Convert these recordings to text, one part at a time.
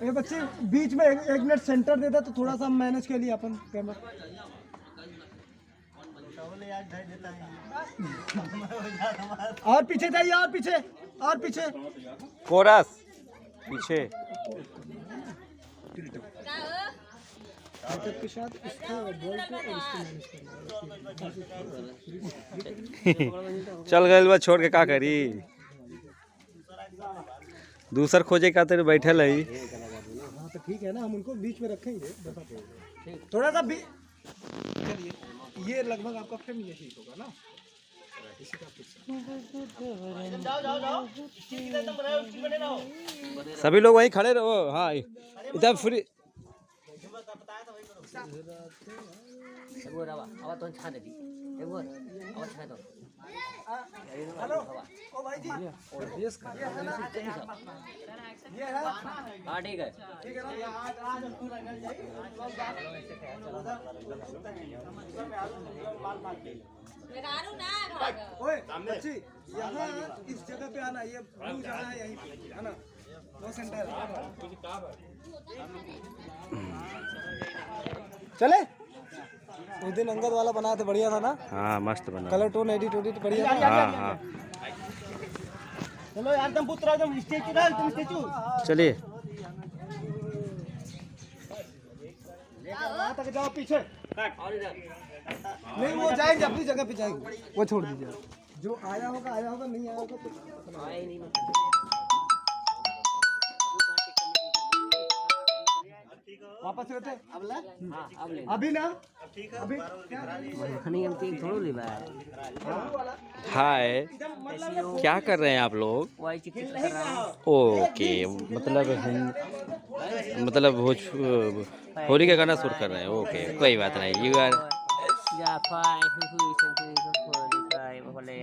ये बच्चे बीच में एक मिनट सेंटर देता तो थोड़ा सा मैनेज कर लिया अपन कैमरा। और पीछे जाइए, और पीछे, और पीछे कोरस पीछे के साथ इसको बॉल को और इसको मैनेज करना। चल गए बा छोड़ के का करी, दूसर खोजे का तेरे बैठल है। हाँ तो ठीक है ना, हम उनको बीच में रखेंगे थोड़ा सा भी। चलिए ये लगभग आपका फ्रेम ये ठीक होगा ना, इसी का सभी लोग वहीं खड़े रहो। हाँ इधर फ्री हेलो ओ भाई जी, ये है। हाँ ठीक है ओए बच्ची, यहाँ इस जगह पे आना, ये ब्लू जाना है यहीं पे, है ना, वो सेंटर है। चले उस दिन अंगद वाला बनाया था, बढ़िया था ना। हाँ मस्त बना, कलर टोन एडिट बढ़िया था। हाँ हाँ चलो यार, तुम पुत्र एकदम स्टेचू डाल, तुम स्टेचू चलिए। वहाँ तक जाओ पीछे। नहीं वो जाएंगे अपनी जगह पे जाएंगे, वो छोड़ दीजिए। जो आया होगा, नहीं आया होगा तो वापस रहते अभी ना, अभी हाय क्या कर रहे हैं आप लोग? ओके मतलब होली का गाना सुर कर रहे हैं। ओके कोई बात नहीं। यू आर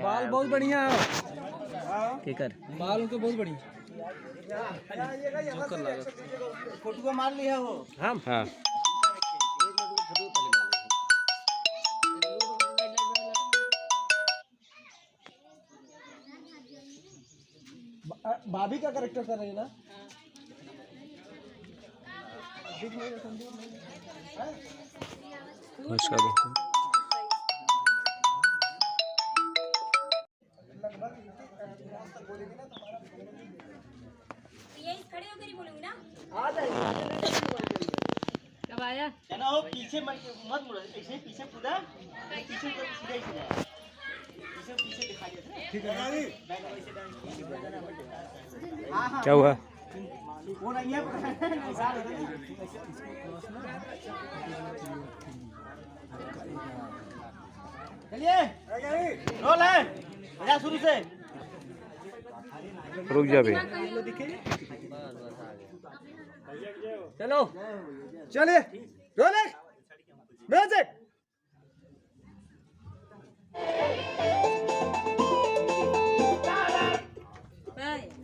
बाल बहुत बढ़िया है, बाल उनके बहुत बढ़िया। फोटो को मार लिया हो। हाँ हाँ भाभी का कैरेक्टर कर रही है ना। नमस्कार दोस्तों। खड़े होकर ही बोलूंगी ना। कब आया? ना वो पीछे मत मुड़ो, ऐसे पीछे कूदा, पीछे तो सीधा ही सीधा, पीछे दिखाई देता है। ठीक है ना, क्या हुआ? वो नहीं है चलिए रोल है, बजा शुरू से। रुक जा बे। चलो चलिए, रोलिंग म्यूजिक।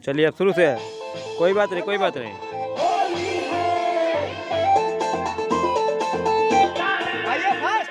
चलिए अब शुरू से है। कोई बात नहीं, कोई बात नहीं। आइए फास्ट।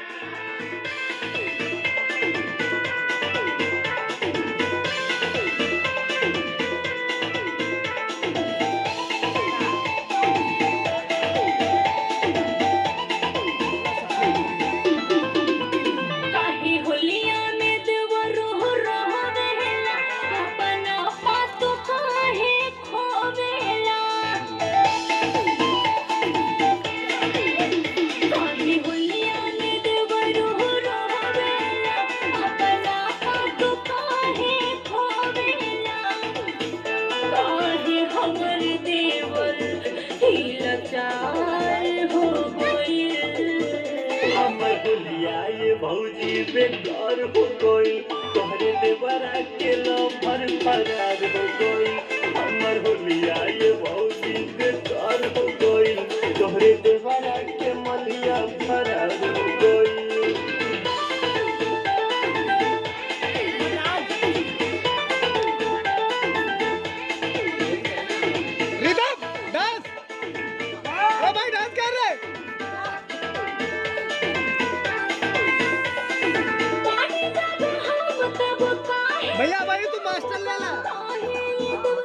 भौजी बेकार हो गई, तोहरे देवरा के लो फर फरार हो गई।